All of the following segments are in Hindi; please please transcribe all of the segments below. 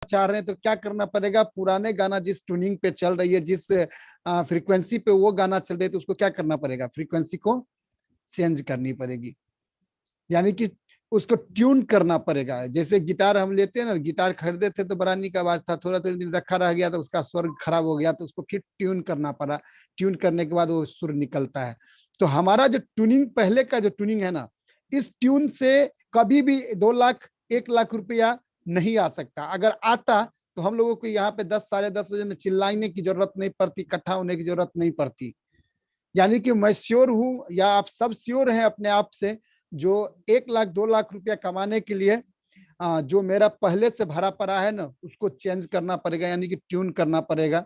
चाह रहे हैं तो क्या करना पड़ेगा, पुराने गाना जिस ट्यूनिंग पे चल रही है, जिस फ्रीक्वेंसी पे वो गाना चल रही है, तो उसको क्या करना पड़ेगा, फ्रीक्वेंसी को चेंज करनी पड़ेगी, यानी कि उसको ट्यून करना पड़ेगा। जैसे गिटार हम लेते हैं ना, गिटार खरीदे थे तो बड़ा निक आवाज था, थोड़ा थोड़ा दिन रखा रह गया तो उसका स्वर खराब हो गया, तो उसको फिर ट्यून करना पड़ा, ट्यून करने के बाद वो सुर निकलता है। तो हमारा जो ट्यूनिंग पहले का जो ट्यूनिंग है ना, इस ट्यून से कभी भी 2 लाख 1 लाख रुपया नहीं आ सकता। अगर आता तो हम लोगों को यहाँ पे 10 साढ़े 10 बजे में चिल्लाने की जरूरत नहीं पड़ती, इकट्ठा होने की जरूरत नहीं पड़ती। यानी कि मैं श्योर हूं, या आप सब श्योर हैं अपने आप से, जो 1 लाख 2 लाख रुपया कमाने के लिए जो मेरा पहले से भरा पड़ा है ना, उसको चेंज करना पड़ेगा, यानी कि ट्यून करना पड़ेगा,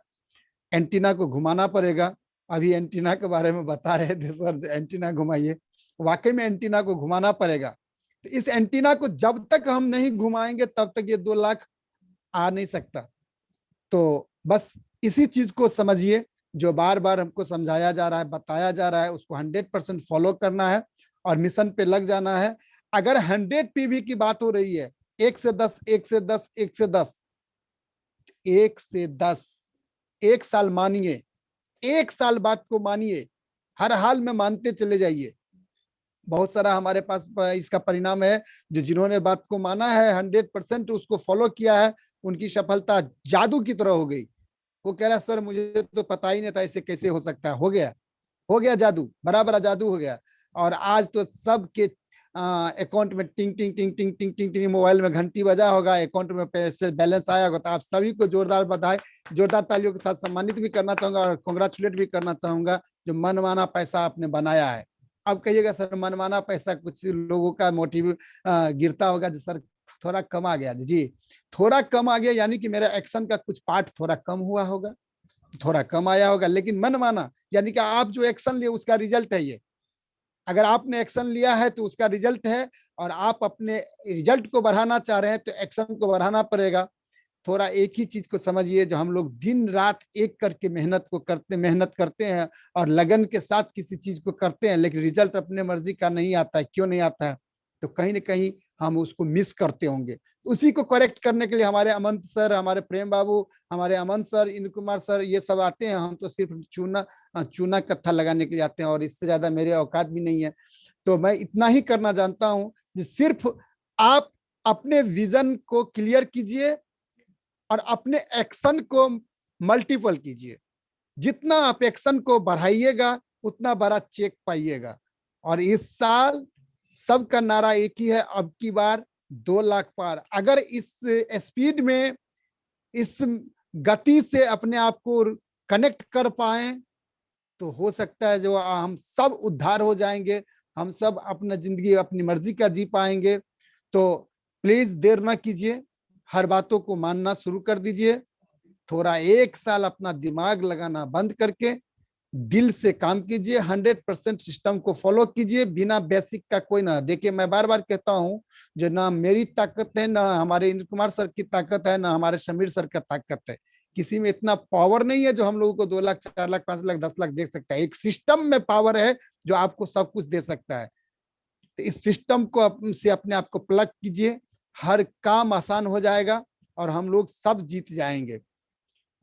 एंटीना को घुमाना पड़ेगा। अभी एंटीना के बारे में बता रहे थे सर, एंटीना घुमाइए, वाकई में एंटीना को घुमाना पड़ेगा। तो इस एंटीना को जब तक हम नहीं घुमाएंगे तब तक ये 2 लाख आ नहीं सकता। तो बस इसी चीज को समझिए, जो बार बार हमको समझाया जा रहा है, बताया जा रहा है, उसको 100% फॉलो करना है और मिशन पे लग जाना है। अगर 100 PV की बात हो रही है, 1 से 10 1 से 10 1 से 10 1 से 10, 1 साल मानिए, 1 साल बात को मानिए, हर हाल में मानते चले जाइए। बहुत सारा हमारे पास इसका परिणाम है, जो जिन्होंने बात को माना है 100% उसको फॉलो किया है, उनकी सफलता जादू की तरह हो गई। वो कह रहा सर मुझे तो पता ही नहीं था ऐसे कैसे हो सकता है, हो गया जादू, बराबर जादू हो गया। और आज तो सबके अकाउंट में टिंग टिंग टिंग टिंग टिंग टिंग टिंग, मोबाइल में घंटी बजा होगा, अकाउंट में पैसे बैलेंस आया होगा। तो आप सभी को जोरदार बधाई, जोरदार तालियों के साथ सम्मानित भी करना चाहूंगा और कांग्रेचुलेट भी करना चाहूंगा, जो मनमाना पैसा आपने बनाया है। अब कहिएगा सर मनमाना पैसा, कुछ लोगों का मोटिव गिरता होगा जी सर थोड़ा कम आ गया, जी थोड़ा कम आ गया, यानी कि मेरा एक्शन का कुछ पार्ट थोड़ा कम हुआ होगा, थोड़ा कम आया होगा, लेकिन मन माना यानी कि आप जो एक्शन लिए उसका रिजल्ट है ये। अगर आपने एक्शन लिया है तो उसका रिजल्ट है, और आप अपने रिजल्ट को बढ़ाना चाह रहे हैं तो एक्शन को बढ़ाना पड़ेगा। थोड़ा एक ही चीज को समझिए, जो हम लोग दिन रात एक करके मेहनत करते हैं और लगन के साथ किसी चीज को करते हैं, लेकिन रिजल्ट अपने मर्जी का नहीं आता है। क्यों नहीं आता है? तो कहीं ना कहीं हम उसको मिस करते होंगे। उसी को करेक्ट करने के लिए हमारे अमंत सर, हमारे प्रेम बाबू, हमारे अमन सर, इंद्र कुमार सर, ये सब आते हैं। हम तो सिर्फ चूना चूना कत्था लगाने के लिए आते हैं, और इससे ज्यादा मेरे औकात भी नहीं है। तो मैं इतना ही करना जानता हूँ, सिर्फ आप अपने विजन को क्लियर कीजिए और अपने एक्शन को मल्टीपल कीजिए। जितना आप एक्शन को बढ़ाइएगा उतना बड़ा चेक पाइएगा। और इस साल सबका नारा एक ही है, अब की बार 2 लाख पार। अगर इस स्पीड में, इस गति से अपने आप को कनेक्ट कर पाए तो हो सकता है जो हम सब उद्धार हो जाएंगे, हम सब अपना जिंदगी अपनी मर्जी का जी पाएंगे। तो प्लीज देर ना कीजिए, हर बातों को मानना शुरू कर दीजिए। थोड़ा 1 साल अपना दिमाग लगाना बंद करके दिल से काम कीजिए, 100% सिस्टम को फॉलो कीजिए, बिना बेसिक का कोई ना। देखिए मैं बार बार कहता हूं, जो ना मेरी ताकत है, ना हमारे इंद्र कुमार सर की ताकत है, ना हमारे समीर सर का ताकत है। किसी में इतना पावर नहीं है जो हम लोगों को 2 लाख 4 लाख 5 लाख 10 लाख दे सकता है। एक सिस्टम में पावर है जो आपको सब कुछ दे सकता है। तो इस सिस्टम को से अपने आप को प्लग कीजिए, हर काम आसान हो जाएगा और हम लोग सब जीत जाएंगे।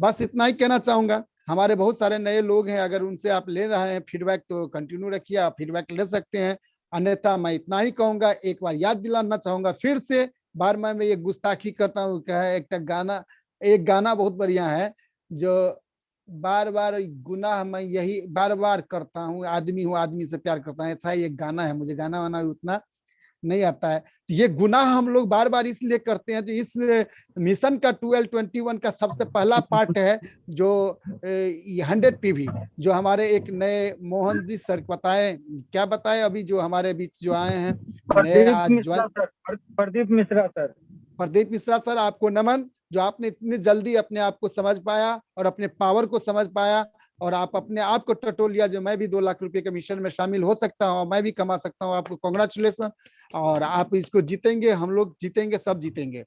बस इतना ही कहना चाहूंगा। हमारे बहुत सारे नए लोग हैं, अगर उनसे आप ले रहे हैं फीडबैक तो कंटिन्यू रखिए, आप फीडबैक ले सकते हैं। अन्यथा मैं इतना ही कहूंगा, एक बार याद दिलाना चाहूंगा फिर से, बार बार मैं ये गुस्ताखी करता हूँ, क्या है एक गाना बहुत बढ़िया है, जो बार बार गुनाह मैं यही बार बार करता हूँ, आदमी हूँ आदमी से प्यार करता हूँ, ऐसा एक गाना है। मुझे गाना वाना उतना नहीं आता है। तो ये गुनाह हम लोग बार बार इसलिए करते हैं। तो इस मिशन का 1221 का सबसे पहला पार्ट है, जो 100 PV, जो हमारे एक नए मोहन जी सर बताए, क्या बताए अभी जो हमारे बीच जो आए हैं नए आज join, Pradeep Mishra sir. Pradeep Mishra sir, आपको नमन, जो आपने इतनी जल्दी अपने आप को समझ पाया और अपने पावर को समझ पाया, और आप अपने आप को टटोलिया जो मैं भी 2 लाख रुपए के मिशन में शामिल हो सकता हूँ, मैं भी कमा सकता हूँ। आपको कांग्रेचुलेसन, और आप इसको जीतेंगे, हम लोग जीतेंगे, सब जीतेंगे।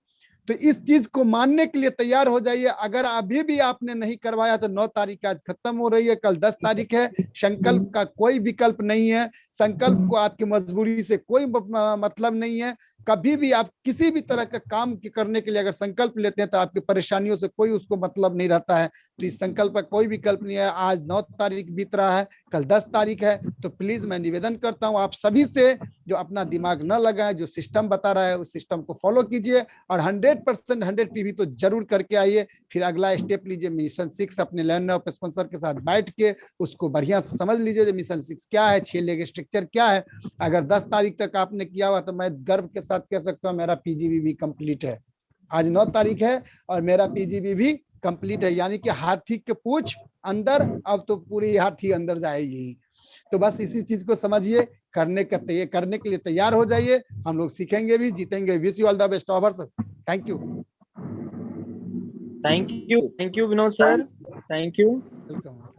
तो इस चीज को मानने के लिए तैयार हो जाइए। अगर अभी भी आपने नहीं करवाया तो 9 तारीख आज खत्म हो रही है, कल 10 तारीख है। संकल्प का कोई विकल्प नहीं है, संकल्प को आपकी मजबूरी से कोई मतलब नहीं है। कभी भी आप किसी भी तरह का काम करने के लिए अगर संकल्प लेते हैं तो आपकी परेशानियों से कोई उसको मतलब नहीं रहता है। तो इस संकल्प का कोई विकल्प नहीं है। आज 9 तारीख बीत रहा है, कल 10 तारीख है, तो प्लीज मैं निवेदन करता हूं आप सभी से, जो अपना दिमाग न लगाए, जो सिस्टम बता रहा है उस सिस्टम को फॉलो कीजिए और 100% 100 पीवी तो जरूर करके आइए। फिर अगला स्टेप लीजिए मिशन 6 अपने लर्नर ऑफ स्पॉन्सर के साथ बैठ के उसको बढ़िया से समझ लीजिए मिशन 6 क्या है, 6 लेग स्ट्रक्चर क्या है। अगर 10 तारीख तक आपने किया हुआ तो मैं गर्व के साथ कह सकता हूँ मेरा पीजीबी भी कंप्लीट है। आज 9 तारीख है और मेरा पीजीबी भी कंप्लीट है, यानी कि हाथी के पूछ अंदर, अब तो पूरी हाथी अंदर जाएगी। तो बस इसी चीज को समझिए, करने के लिए तैयार हो जाइए। हम लोग सीखेंगे भी, जीतेंगे। Wish you all the best offers. Thank you. Thank you Vinod sir, thank you. Welcome.